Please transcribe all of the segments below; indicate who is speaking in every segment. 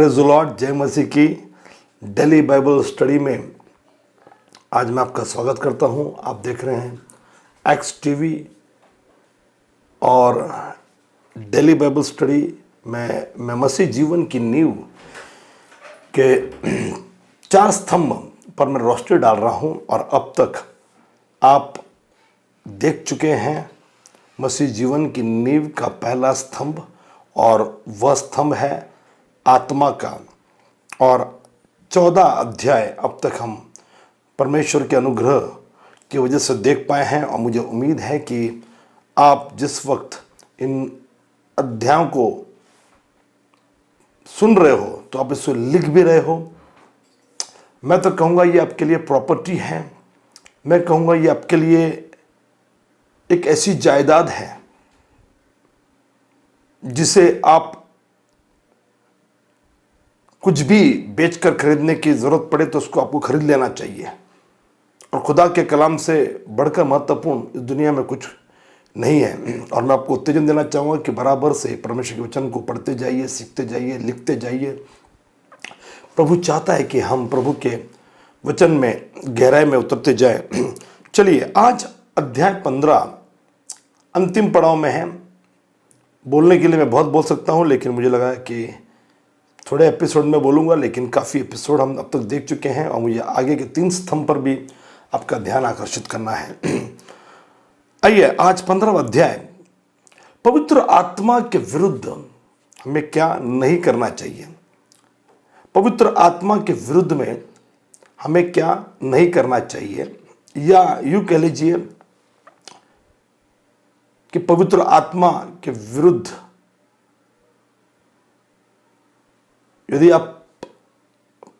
Speaker 1: Praise the Lord. जय मसीह की daily Bible study में आज मैं आपका स्वागत करता हूं। आप देख रहे हैं एक्स टीवी और डेली बाइबल स्टडी में मैं मसीह जीवन की नींव के 4 स्तंभ पर मैं रोशनी डाल रहा हूं और अब तक आप देख चुके हैं मसीह जीवन की नींव का पहला स्तंभ, और वह स्तंभ है आत्मा का। और 14 अध्याय अब तक हम परमेश्वर के अनुग्रह की वजह से देख पाए हैं, और मुझे उम्मीद है कि आप जिस वक्त इन अध्यायों को सुन रहे हो तो आप इसको लिख भी रहे हो। मैं तो कहूँगा ये आपके लिए प्रॉपर्टी है। मैं कहूँगा ये आपके लिए एक ऐसी जायदाद है जिसे आप कुछ भी बेचकर खरीदने की जरूरत पड़े तो उसको आपको खरीद लेना चाहिए। और खुदा के कलाम से बढ़कर महत्वपूर्ण इस दुनिया में कुछ नहीं है। और मैं आपको उत्तेजन देना चाहूँगा कि बराबर से परमेश्वर के वचन को पढ़ते जाइए, सीखते जाइए, लिखते जाइए। प्रभु चाहता है कि हम प्रभु के वचन में गहराई में उतरते जाए। चलिए, आज अध्याय 15 अंतिम पड़ाव में है। बोलने के लिए मैं बहुत बोल सकता हूँ, लेकिन मुझे लगा कि थोड़े एपिसोड में बोलूँगा, लेकिन काफ़ी एपिसोड हम अब तक देख चुके हैं और मुझे आगे के 3 स्तंभ पर भी आपका ध्यान आकर्षित करना है। आइए, आज 15वां अध्याय, पवित्र आत्मा के विरुद्ध हमें क्या नहीं करना चाहिए। पवित्र आत्मा के विरुद्ध में हमें क्या नहीं करना चाहिए, या यूँ कह लीजिए कि पवित्र आत्मा के विरुद्ध यदि आप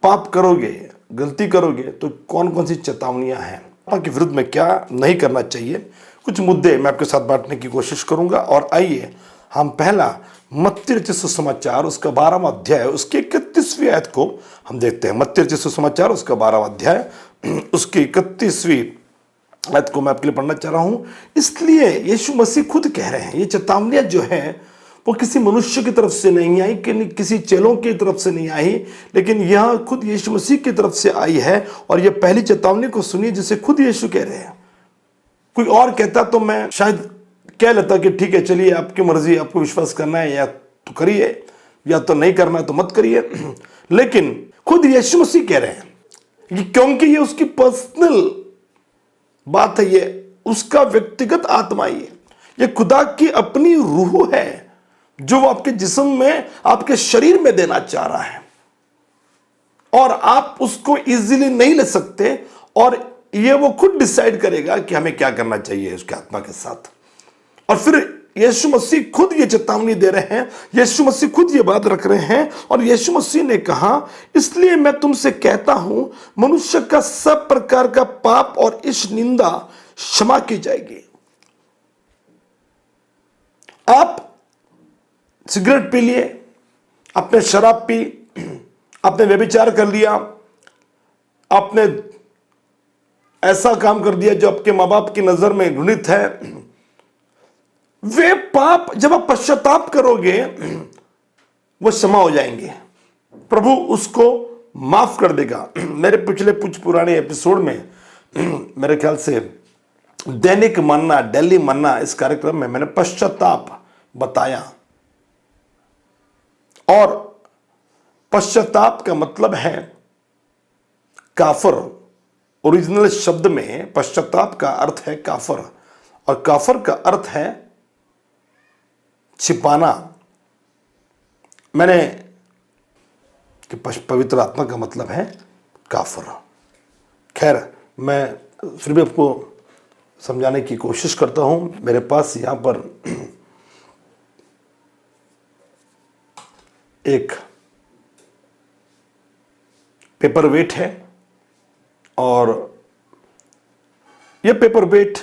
Speaker 1: पाप करोगे, गलती करोगे, तो कौन कौन सी चेतावनियां हैं, आपके विरुद्ध में क्या नहीं करना चाहिए। कुछ मुद्दे मैं आपके साथ बांटने की कोशिश करूंगा। और आइए हम पहला मत्ती रचित सुसमाचार उसका 12वां अध्याय उसके 31वीं आयत को हम देखते हैं। मत्ती रचित सुसमाचार उसका 12वां अध्याय उसकी 31वीं आयत को मैं आपके लिए पढ़ना चाह रहा हूं। इसलिए यीशु मसीह खुद कह रहे हैं, ये चेतावनियां जो है वो किसी मनुष्य की तरफ से नहीं आई, किसी चेलों की तरफ से नहीं आई, लेकिन यह खुद यीशु मसीह की तरफ से आई है। और यह पहली चेतावनी को सुनिए जिसे खुद यीशु कह रहे हैं। कोई और कहता तो मैं शायद कह लेता कि ठीक है, चलिए आपकी मर्जी, आपको विश्वास करना है या तो करिए, या तो नहीं करना है तो मत करिए। लेकिन खुद यीशु मसीह कह रहे हैं क्योंकि ये उसकी पर्सनल बात है, ये उसका व्यक्तिगत आत्मा ही है, ये खुदा की अपनी रूह है जो वो आपके जिस्म में, आपके शरीर में देना चाह रहा है। और आप उसको इजीली नहीं ले सकते, और ये वो खुद डिसाइड करेगा कि हमें क्या करना चाहिए उसके आत्मा के साथ। और फिर यीशु मसीह खुद ये चेतावनी दे रहे हैं, यीशु मसीह खुद ये बात रख रहे हैं। और यीशु मसीह ने कहा, इसलिए मैं तुमसे कहता हूं, मनुष्य का सब प्रकार का पाप और इस निंदा क्षमा की जाएगी। आप सिगरेट पी लिए, आपने शराब पी, आपने व्यभिचार कर लिया, आपने ऐसा काम कर दिया जो आपके माँ बाप की नजर में घृणित है, वे पाप जब आप पश्चाताप करोगे वो क्षमा हो जाएंगे, प्रभु उसको माफ कर देगा। मेरे पिछले कुछ पुराने एपिसोड में मेरे ख्याल से दैनिक मन्ना, डेली मन्ना, इस कार्यक्रम में मैंने पश्चाताप बताया। और पश्चाताप का मतलब है काफर। ओरिजिनल शब्द में पश्चाताप का अर्थ है काफर, और काफर का अर्थ है छिपाना। मैंने कि पवित्र आत्मा का मतलब है काफर। खैर, मैं फिर भी आपको समझाने की कोशिश करता हूं। मेरे पास यहां पर एक पेपर वेट है, और यह पेपर वेट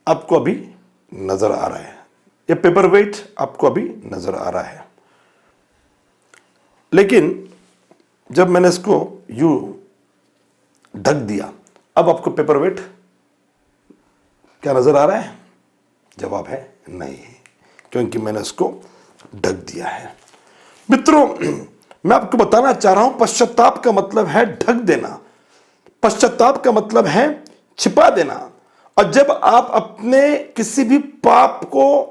Speaker 1: आपको अभी नजर आ रहा है। यह पेपर वेट आपको अभी नजर आ रहा है, लेकिन जब मैंने इसको यूं ढक दिया, अब आपको पेपर वेट क्या नजर आ रहा है? जवाब है नहीं, क्योंकि मैंने इसको ढक दिया है। मित्रों, मैं आपको बताना चाह रहा हूं, पश्चाताप का मतलब है ढक देना, पश्चाताप का मतलब है छिपा देना। और जब आप अपने किसी भी पाप को,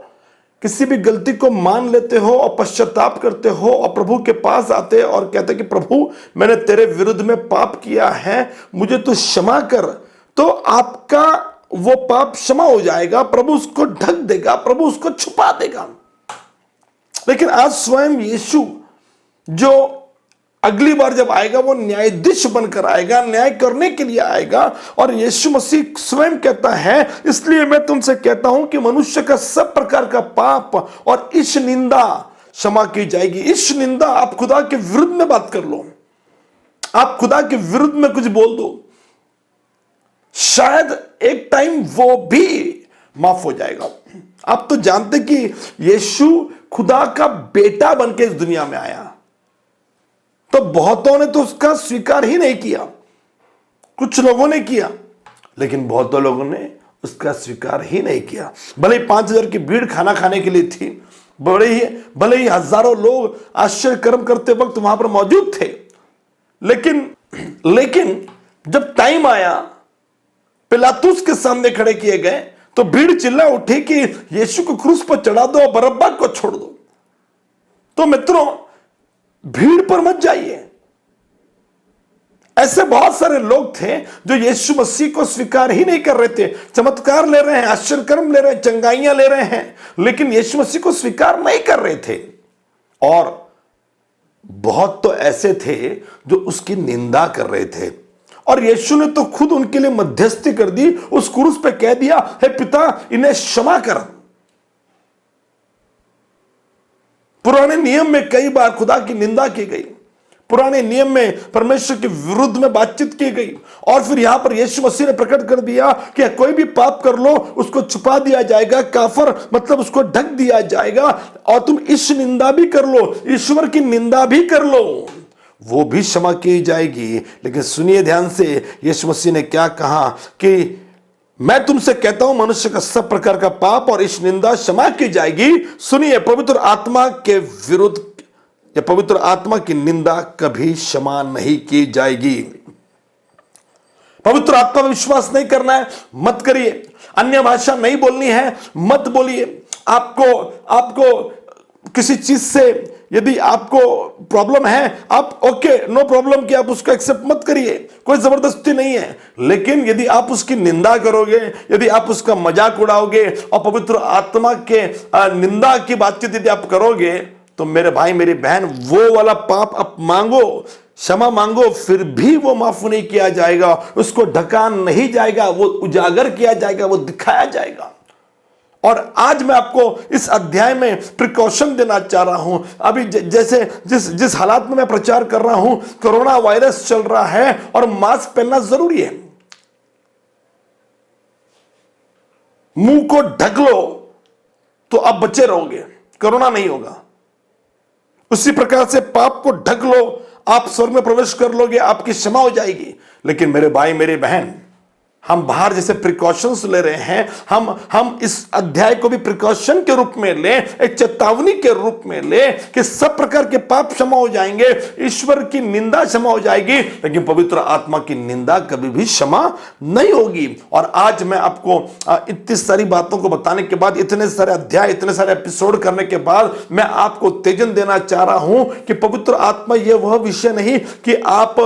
Speaker 1: किसी भी गलती को मान लेते हो और पश्चाताप करते हो और प्रभु के पास आते और कहते कि प्रभु मैंने तेरे विरुद्ध में पाप किया है, मुझे तो क्षमा कर, तो आपका वो पाप क्षमा हो जाएगा, प्रभु उसको ढक देगा, प्रभु उसको छुपा देगा। लेकिन आज स्वयं यीशु जो अगली बार जब आएगा वो न्यायाधीश बनकर आएगा, न्याय करने के लिए आएगा। और यीशु मसीह स्वयं कहता है, इसलिए मैं तुमसे कहता हूं कि मनुष्य का सब प्रकार का पाप और इस निंदा क्षमा की जाएगी। इस निंदा, आप खुदा के विरुद्ध में बात कर लो, आप खुदा के विरुद्ध में कुछ बोल दो, शायद एक टाइम वो भी माफ हो जाएगा। आप तो जानते कि यीशु खुदा का बेटा बनके इस दुनिया में आया, तो बहुतों ने तो उसका स्वीकार ही नहीं किया, कुछ लोगों ने किया, लेकिन बहुतों लोगों ने उसका स्वीकार ही नहीं किया। भले ही 5,000 की भीड़ खाना खाने के लिए थी, भले ही हजारों लोग आश्चर्य कर्म करते वक्त वहां पर मौजूद थे, लेकिन जब टाइम आया, पिलातुस के सामने खड़े किए गए, तो भीड़ चिल्ला उठी कि यीशु को क्रूस पर चढ़ा दो और बरअब्बा को छोड़ दो। तो मित्रों, भीड़ पर मत जाइए। ऐसे बहुत सारे लोग थे जो यीशु मसीह को स्वीकार ही नहीं कर रहे थे, चमत्कार ले रहे हैं, आश्चर्य कर्म ले रहे हैं, चंगाइयां ले रहे हैं, लेकिन यीशु मसीह को स्वीकार नहीं कर रहे थे। और बहुत तो ऐसे थे जो उसकी निंदा कर रहे थे, और यीशु ने तो खुद उनके लिए मध्यस्थी कर दी, उस क्रूस पे कह दिया, हे पिता इन्हें क्षमा कर। पुराने नियम में कई बार खुदा की निंदा की गई, पुराने नियम में परमेश्वर के विरुद्ध में बातचीत की गई, और फिर यहां पर यीशु मसीह ने प्रकट कर दिया कि कोई भी पाप कर लो उसको छुपा दिया जाएगा, काफर मतलब उसको ढक दिया जाएगा, और तुम इस निंदा भी कर लो, ईश्वर की निंदा भी कर लो, वो भी क्षमा की जाएगी। लेकिन सुनिए ध्यान से, यीशु मसीह ने क्या कहा कि मैं तुमसे कहता हूं मनुष्य का सब प्रकार का पाप और इस निंदा क्षमा की जाएगी। सुनिए, पवित्र आत्मा के विरुद्ध या पवित्र आत्मा की निंदा कभी क्षमा नहीं की जाएगी। पवित्र आत्मा में विश्वास नहीं करना है, मत करिए। अन्य भाषा नहीं बोलनी है, मत बोलिए। आपको किसी चीज से यदि आपको प्रॉब्लम है, आप ओके, नो प्रॉब्लम कि आप उसको एक्सेप्ट मत करिए, कोई जबरदस्ती नहीं है। लेकिन यदि आप उसकी निंदा करोगे, यदि आप उसका मजाक उड़ाओगे और पवित्र आत्मा के निंदा की बातचीत यदि आप करोगे, तो मेरे भाई मेरी बहन, वो वाला पाप आप मांगो, क्षमा मांगो, फिर भी वो माफ नहीं किया जाएगा, उसको ढका नहीं जाएगा, वो उजागर किया जाएगा, वो दिखाया जाएगा। और आज मैं आपको इस अध्याय में प्रिकॉशन देना चाह रहा हूं। अभी जैसे जिस हालात में मैं प्रचार कर रहा हूं, कोरोना वायरस चल रहा है और मास्क पहनना जरूरी है। मुंह को ढक लो तो आप बचे रहोगे, कोरोना नहीं होगा। उसी प्रकार से पाप को ढक लो, आप स्वर्ग में प्रवेश कर लोगे, आपकी क्षमा हो जाएगी। लेकिन मेरे भाई मेरे बहन, हम बाहर जैसे प्रिकॉशंस ले रहे हैं, हम इस अध्याय को भी प्रिकॉशन के रूप में लें, एक चेतावनी के रूप में लें कि सब प्रकार के पाप क्षमा हो जाएंगे, ईश्वर की निंदा क्षमा हो जाएगी, लेकिन पवित्र आत्मा की निंदा कभी भी क्षमा नहीं होगी। और आज मैं आपको इतनी सारी बातों को बताने के बाद, इतने सारे अध्याय, इतने सारे एपिसोड करने के बाद, मैं आपको उत्तेजन देना चाह रहा हूं कि पवित्र आत्मा यह वह विषय नहीं कि आप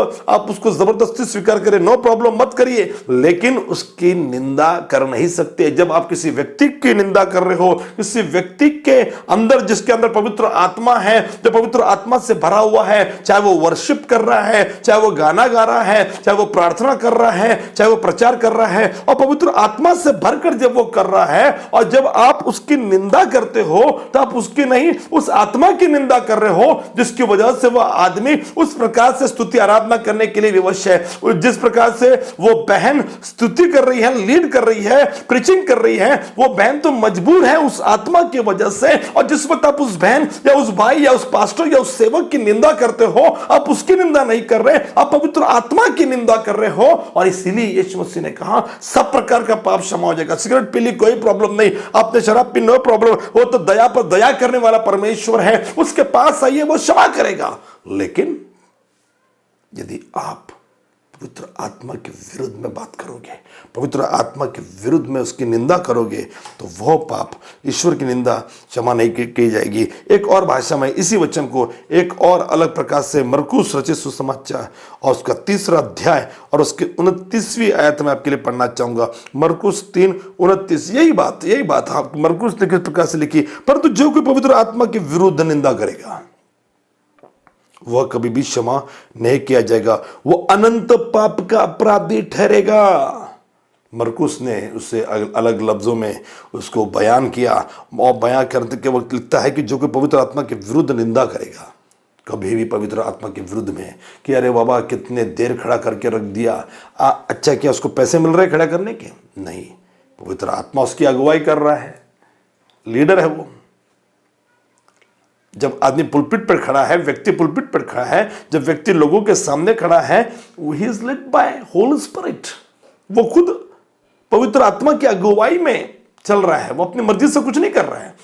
Speaker 1: उसको जबरदस्ती स्वीकार करें, नो प्रॉब्लम, मत करिए, लेकिन उसकी निंदा कर नहीं सकते। जब आप किसी व्यक्ति की निंदा कर रहे हो, किसी व्यक्ति के अंदर जिसके अंदर पवित्र आत्मा है, जो पवित्र आत्मा से भरा हुआ है, चाहे वो वर्शिप कर रहा है, चाहे वो गाना गा रहा है, चाहे वो प्रार्थना कर रहा है, चाहे वो प्रचार कर रहा है, और पवित्र आत्मा से भरकर जब वो कर रहा है, और जब आप उसकी निंदा करते हो तो आप उसकी नहीं, उस आत्मा की निंदा कर रहे हो, जिसकी वजह से वह आदमी उस प्रकार से स्तुति आराधना करने के लिए विवश है, जिस प्रकार से वो बहन स्तुति कर रही है, लीड कर रही है, प्रीचिंग कर रही है, वो बहन तो मजबूर है उस आत्मा की वजह से। और जिस वक्त आप उस बहन या उस भाई या उस पास्टर या उस सेवक की निंदा करते हो, आप उसकी निंदा नहीं कर रहे, आप पवित्र आत्मा की निंदा कर रहे हो। और इसीलिए यीशु मसीह ने कहा सब प्रकार का पाप क्षमा हो जाएगा। सिगरेट पी ली कोई प्रॉब्लम नहीं, आपने शराब पी नो प्रॉब्लम, वो तो दया पर दया करने वाला परमेश्वर है, उसके पास आइए, वो क्षमा करेगा। लेकिन यदि आप पवित्र आत्मा के विरुद्ध में बात करोगे, पवित्र आत्मा के विरुद्ध में उसकी निंदा करोगे, तो वह पाप, ईश्वर की निंदा क्षमा नहीं की जाएगी। एक और भाषा में इसी वचन को एक और अलग प्रकार से मरकुस रचित सुसमाचार और उसका 3रा अध्याय और उसकी 29वीं आयत में आपके लिए पढ़ना चाहूंगा। मरकुस 3:29, यही बात हाँ, मरकुस ने किस प्रकार से लिखी, परंतु जो कोई पवित्र आत्मा के विरुद्ध निंदा करेगा वह कभी भी क्षमा नहीं किया जाएगा, वो अनंत पाप का अपराधी ठहरेगा। मरकुस ने उसे अलग लफ्जों में उसको बयान किया और बयान करते के वक्त लिखता है कि जो कोई पवित्र आत्मा के विरुद्ध निंदा करेगा, कभी भी पवित्र आत्मा के विरुद्ध में कि अरे बाबा कितने देर खड़ा करके रख दिया, अच्छा क्या उसको पैसे मिल रहे खड़ा करने के? नहीं, पवित्र आत्मा उसकी अगुवाई कर रहा है, लीडर है वो। जब आदमी पुलपिट पर खड़ा है, व्यक्ति पुलपिट पर खड़ा है, जब व्यक्ति लोगों के सामने खड़ा है, he is led by Holi spirit, वो खुद पवित्र आत्मा की अगुवाई में चल रहा है, वो अपनी मर्जी से कुछ नहीं कर रहा है।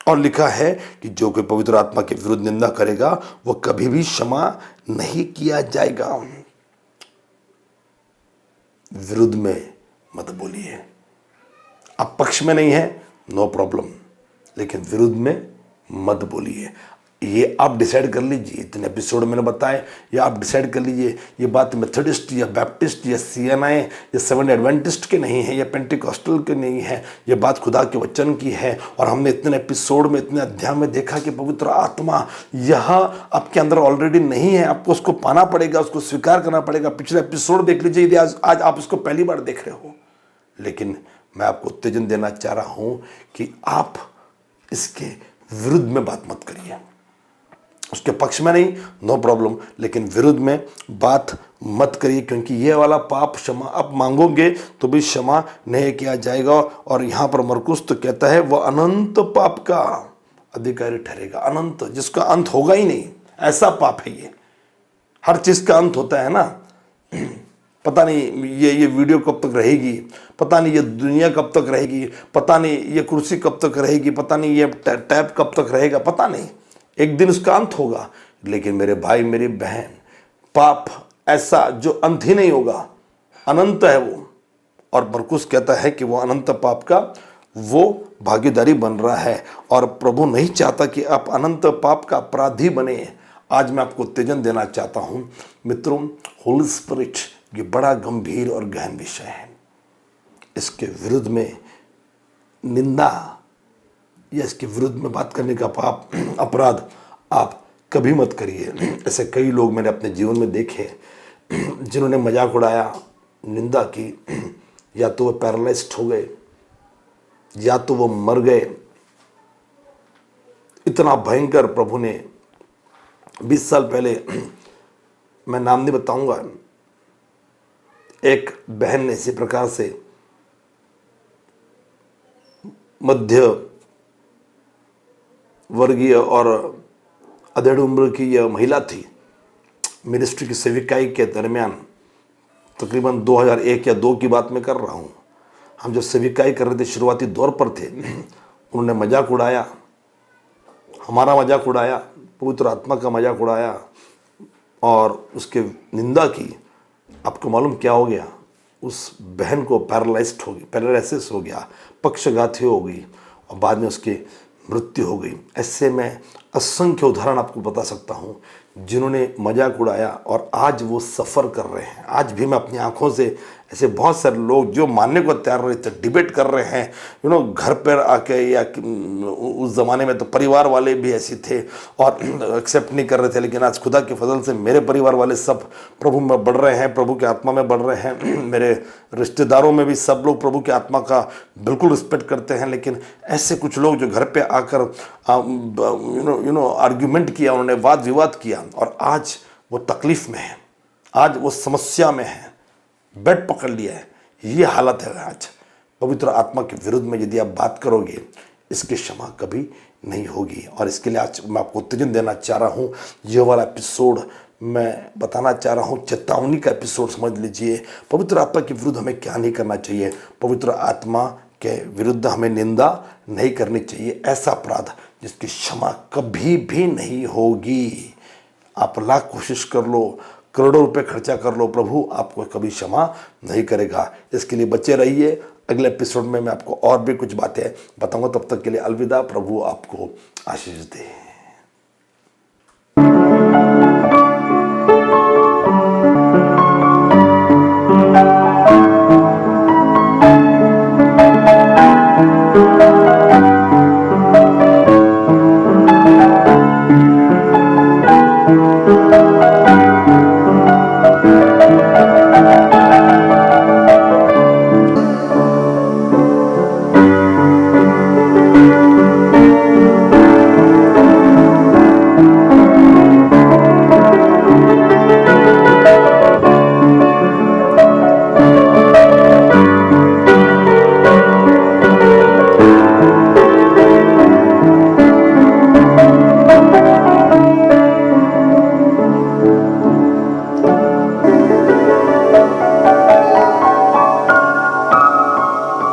Speaker 1: और लिखा है कि जो कोई पवित्र आत्मा के विरुद्ध निंदा करेगा वो कभी भी क्षमा नहीं किया जाएगा। विरुद्ध में मत बोलिए। आप पक्ष में नहीं है, नो प्रॉब्लम, लेकिन विरुद्ध में मत बोलिए। ये आप डिसाइड कर लीजिए, इतने एपिसोड मैंने बताए, ये आप डिसाइड कर लीजिए, ये बात मेथोडिस्ट या बैप्टिस्ट या सीएनआई या सेवन एडवेंटिस्ट के नहीं है या पेंटिकॉस्टल के नहीं है, ये बात खुदा के वचन की है। और हमने इतने एपिसोड में, इतने अध्याय में देखा कि पवित्र आत्मा यह आपके अंदर ऑलरेडी नहीं है, आपको उसको पाना पड़ेगा, उसको स्वीकार करना पड़ेगा। पिछले एपिसोड देख लीजिए यदि आज आप इसको पहली बार देख रहे हो। लेकिन मैं आपको उत्तेजन देना चाह रहा हूँ कि आप इसके विरुद्ध में बात मत करिए। उसके पक्ष में नहीं, नो प्रॉब्लम, लेकिन विरुद्ध में बात मत करिए, क्योंकि ये वाला पाप क्षमा आप मांगोगे तो भी क्षमा नहीं किया जाएगा। और यहाँ पर मरकुस तो कहता है वह अनंत पाप का अधिकारी ठहरेगा। अनंत, जिसका अंत होगा ही नहीं, ऐसा पाप है ये। हर चीज का अंत होता है ना, पता नहीं ये वीडियो कब तक रहेगी, पता नहीं ये दुनिया कब तक रहेगी, पता नहीं ये कुर्सी कब तक रहेगी, पता नहीं ये टैब कब तक रहेगा, पता नहीं, एक दिन उसका अंत होगा। लेकिन मेरे भाई मेरी बहन, पाप ऐसा जो अंत ही नहीं होगा, अनंत है वो। और मरकुस कहता है कि वो अनंत पाप का वो भागीदारी बन रहा है और प्रभु नहीं चाहता कि आप अनंत पाप का अपराधी बने। आज मैं आपको उत्तेजन देना चाहता हूं मित्रों, होली स्पिरिट ये बड़ा गंभीर और गहन विषय है। इसके विरुद्ध में निंदा या इसके विरुद्ध में बात करने का पाप, अपराध आप कभी मत करिए। ऐसे कई लोग मैंने अपने जीवन में देखे जिन्होंने मजाक उड़ाया, निंदा की, या तो वो पैरालाइज्ड हो गए या तो वो मर गए। इतना भयंकर प्रभु ने 20 साल पहले, मैं नाम नहीं बताऊंगा, एक बहन ने इसी प्रकार से मध्य वर्गीय और अधेड़ उम्र की यह महिला थी, मिनिस्ट्री की सेविकाई के दरमियान, तकरीबन 2001 या 2 की बात मैं कर रहा हूँ, हम जब सेविकाई कर रहे थे, शुरुआती दौर पर थे, उन्होंने मजाक उड़ाया, हमारा मजाक उड़ाया, पवित्र आत्मा का मजाक उड़ाया और उसके निंदा की। आपको मालूम क्या हो गया? उस बहन को पैरालिसिस हो गया, पक्षघाती हो गई और बाद में उसकी मृत्यु हो गई। ऐसे मैं असंख्य उदाहरण आपको बता सकता हूँ जिन्होंने मजाक उड़ाया और आज वो सफ़र कर रहे हैं। आज भी मैं अपनी आंखों से ऐसे बहुत सारे लोग जो मानने को तैयार रहे थे, डिबेट कर रहे हैं, घर पर आके, या उस ज़माने में तो परिवार वाले भी ऐसे थे और एक्सेप्ट नहीं कर रहे थे, लेकिन आज खुदा के फजल से मेरे परिवार वाले सब प्रभु में बढ़ रहे हैं, प्रभु के आत्मा में बढ़ रहे हैं। मेरे रिश्तेदारों में भी सब लोग प्रभु के आत्मा का बिल्कुल रिस्पेक्ट करते हैं। लेकिन ऐसे कुछ लोग जो घर पर आकर आर्ग्यूमेंट किया, उन्होंने वाद विवाद किया और आज वो तकलीफ में है, आज वो समस्या में है। बेड पकड़ लिया है, ये हालत है आज। पवित्र आत्मा के विरुद्ध में यदि आप बात करोगे, इसकी क्षमा कभी नहीं होगी। और इसके लिए आज मैं आपको उत्तेजन देना चाह रहा हूँ। ये वाला एपिसोड मैं बताना चाह रहा हूँ, चेतावनी का एपिसोड समझ लीजिए। पवित्र आत्मा के विरुद्ध हमें क्या नहीं करना चाहिए। पवित्र आत्मा के विरुद्ध हमें निंदा नहीं करनी चाहिए, ऐसा अपराध जिसकी क्षमा कभी भी नहीं होगी। आप लाख कोशिश कर लो, करोड़ों रुपए खर्चा कर लो, प्रभु आपको कभी क्षमा नहीं करेगा। इसके लिए बचे रहिए। अगले एपिसोड में मैं आपको और भी कुछ बातें बताऊंगा। तब तक के लिए अलविदा। प्रभु आपको आशीष दे।